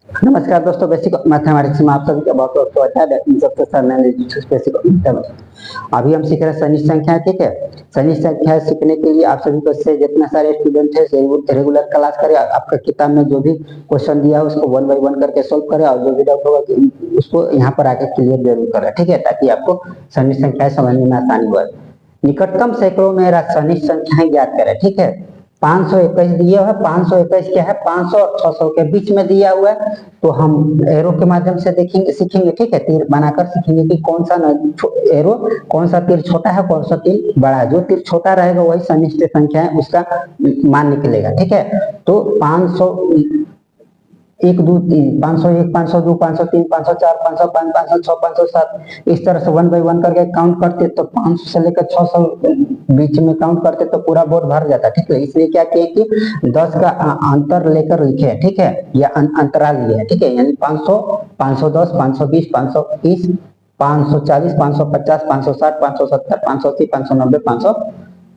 नमस्कार दोस्तों, basic mathematics में आप सभी का बहुत बहुत स्वागत है। सबसे सर मैंने बेसिक अभी हम सीख रहे हैं सनिश्चित संख्या। ठीक है, सनिश्चित संख्या सीखने के लिए आप सभी को से जितने सारे स्टूडेंट है रेगुलर क्लास करें। आपका किताब में जो भी क्वेश्चन दिया है उसको 1 बाय 1 करके सोल्व करें और जो भी डाउट होगा उसको यहाँ पर आके क्लियर जरूर करें। ठीक है, ताकि आपको सनिश्चित संख्या समझने में आसानी हो। निकटतम सैकड़ों में सनिश्चित संख्याएं ज्ञात करें। ठीक है, 521 दिया हुआ है। 521 क्या है? 500 और 600 के बीच में दिया हुआ है। तो हम एरो के माध्यम से देखेंगे, सीखेंगे। ठीक है, तीर बनाकर सीखेंगे कि कौन सा एरो, कौन सा तीर छोटा है, कौन सा तीर बड़ा है। जो तीर छोटा रहेगा वही सनिश्चित संख्या है, उसका मान निकलेगा। ठीक है, तो 500 1 2 3 501 502 503 504 505 506 507 इस तरह से 1 बाय 1 करके काउंट करते तो 500 से लेकर 600 बीच में काउंट करते तो पूरा बोर्ड भर जाता। ठीक है, इसलिए क्या किए कि 10 का अंतर लेकर लिखे। ठीक है, या अंतराल लिए है। ठीक है, यानी 500 510 520 530 540 550 560 570 580 590 500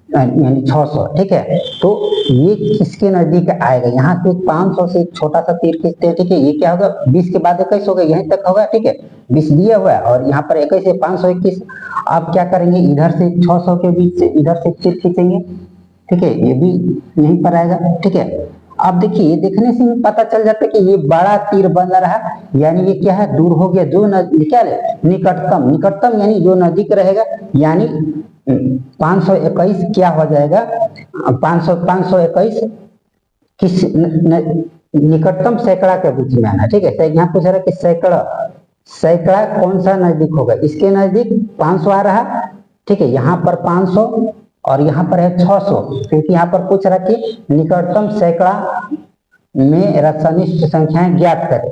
यानी 600। ठीक है, तो ये किसके नजदीक आएगा? यहाँ से 500 से एक छोटा सा तीर खींचते हैं। ठीक है, ये क्या होगा? 20 के बाद 21 होगा, यहीं तक होगा। ठीक है, 20 दिया हुआ है और यहाँ पर 21 है 521। आप क्या करेंगे? इधर से 600 के बीच से इधर से तीर खींचेंगे। ठीक है, ये भी यहीं पर आएगा। ठीक है, अब देखिए, देखने से पता चल जाता है कि ये बड़ा तीर बन रहा, यानी ये क्या है? दूर हो गया। जो क्या है? निकटतम। निकटतम यानी जो नजदीक रहेगा, यानी 521 क्या हो जाएगा? 521 किस निकटतम सैकड़ा के बीच में आना। ठीक है, यहाँ पूछ रहा है कि सैकड़ा, सैकड़ा कौन सा नजदीक होगा? इसके नजदीक 500 आ रहा। ठीक है, यहाँ पर 500 और यहाँ पर है 600, क्योंकि यहाँ पर पूछ रहा कि निकटतम सैकड़ा में सनिश्चित संख्याएं ज्ञात करें।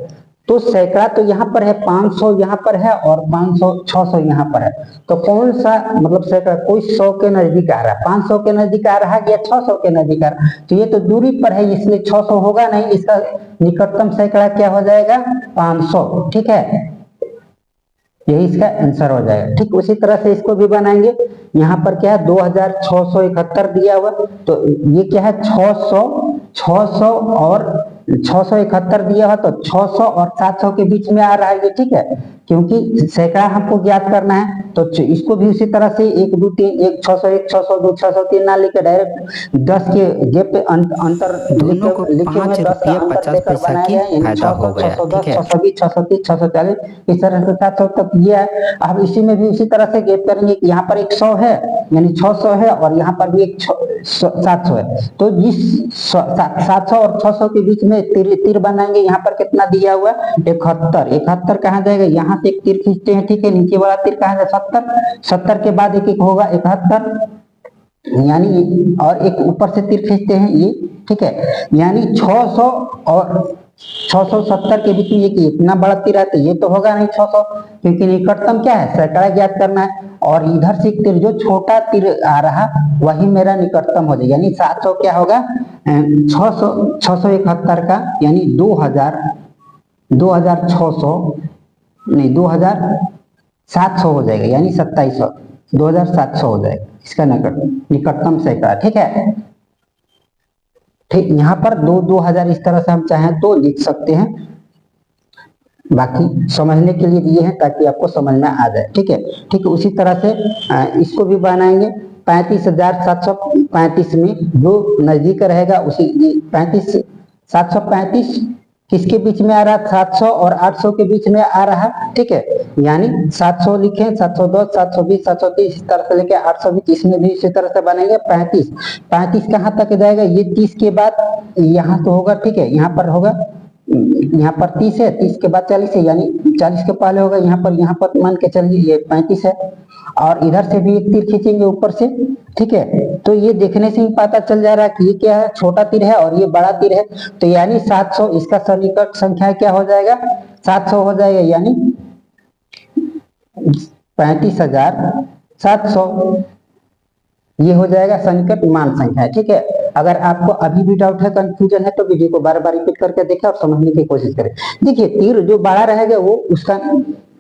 तो सैकड़ा तो यहाँ पर है, 500 यहाँ पर है और 500 600 यहाँ पर है। तो कौन सा मतलब सैकड़ा? कोई 100 के नजदीक आ रहा है, 500 के नजदीक आ रहा है या 600 के नजदीक आ रहा है? तो ये तो दूरी पर है, इसलिए 600 होगा नहीं। इसका निकटतम सैकड़ा क्या हो जाएगा? 500। ठीक है, यही इसका आंसर हो जाएगा। ठीक उसी तरह से इसको भी बनाएंगे। यहाँ पर क्या है? 2671 दिया हुआ, तो ये क्या है? 600 और 671 दिया हुआ, तो 600 और 700 के बीच में आ रहा है ये। ठीक है, क्योंकि सैकड़ा हमको ज्ञात करना है, तो इसको भी उसी तरह से 1 2 3 1 600 1 602 603 ना लिखे डायरेक्ट 10 के गेप पे अंतर दोनों को 5 रुपया 50 पैसा की फायदा हो गया। ठीक है, 620 630 640 इस तरह से 700 तक ये है। अब इसी में भी उसी तरह से गेप करेंगे कि यहाँ पर एक 100 है, यानी 600 है और यहाँ पर भी एक 700 है। तो जिस 700 और 600 के बीच में तीर बनाएंगे। यहाँ पर कितना दिया हुआ? 71। 71 कहाँ जाएगा? यहाँ से एक तीर खींचते हैं। ठीक है, नीचे वाला तीर कहाँ जाए? 70। 70 के बाद एक एक होगा 71, यानी और एक ऊपर से तीर खींचते हैं ये। ठीक है, यानी 600 और 670 के बीच में ये इतना बड़ा तीर है, तो ये तो होगा नहीं 600, क्योंकि निकटतम क्या है? सैकड़ा ज्ञात करना है। और इधर से तीर जो छोटा तीर आ रहा वही मेरा निकटतम हो जाएगा, यानी 700 क्या होगा? 671 का यानी 2600 नहीं 2700 हो जाएगा, यानी 2700 2700 हो जाएगा इसका निकटतम सैकड़ा। ठीक है, ठीक, यहाँ पर 2000 इस तरह से हम चाहें तो लिख सकते हैं। बाकी समझने के लिए दिए हैं ताकि आपको समझ में आ जाए। ठीक है, ठीक उसी तरह से इसको भी बनाएंगे। 35,735 में जो नजदीक रहेगा उसी 735 किसके बीच में आ रहा? 700 और 800 के बीच में आ रहा। ठीक है, यानी 700 लिखें, 710 720 730 इस तरह से लेके 820, इसमें भी इसी तरह से बनेंगे। 35 कहाँ तक जाएगा? ये 30 के बाद यहाँ तो होगा। ठीक है, यहाँ पर होगा, यहाँ पर 30 है, 30 के बाद 40 है, यानी 40 के पहले होगा यहाँ पर मान के चलिए ये 35 है। और इधर से भी एक तीर खींचेंगे ऊपर से। ठीक है, तो ये देखने से ही पता चल जा रहा है कि ये क्या है? छोटा तीर है और ये बड़ा तीर है। तो यानी 700 इसका सन्निकट संख्या क्या हो जाएगा? 700 हो जाएगा, यानी 35,700 ये हो जाएगा सन्निकट मान संख्या। ठीक है, अगर आपको अभी भी डाउट है, कंफ्यूजन है, तो वीडियो को बार बार रिपीट करके देखें और समझने की कोशिश करें। देखिए, तीर जो बड़ा रहेगा वो उसका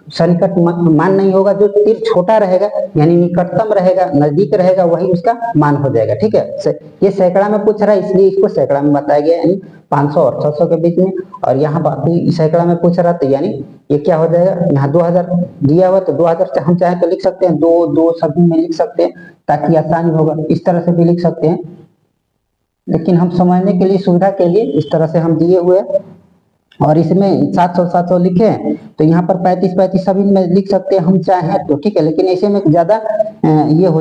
सन्निकट मान नहीं होगा, जो तीर छोटा रहेगा यानी निकटतम रहेगा, नजदीक रहेगा, वही उसका मान हो जाएगा। ठीक है, ये सैकड़ा में पूछ रहा है इसलिए इसको सैकड़ा में बताया गया, यानी 500 और 600 के बीच में। और यहाँ बाकी सैकड़ा में पूछ रहा था, यानी ये क्या हो जाएगा, यहाँ 2000 दिया हुआ तो 2000 हम चाहे तो लिख सकते हैं, 2 सभी में लिख सकते हैं ताकि आसानी होगा। इस तरह से भी लिख सकते हैं, लेकिन हम समझने के लिए, सुविधा के लिए इस तरह से हम दिए हुए। और इसमें 700 लिखे तो यहाँ पर 35 सभी में लिख सकते हैं हम चाहे तो। ठीक है, लेकिन ऐसे में ज्यादा ये हो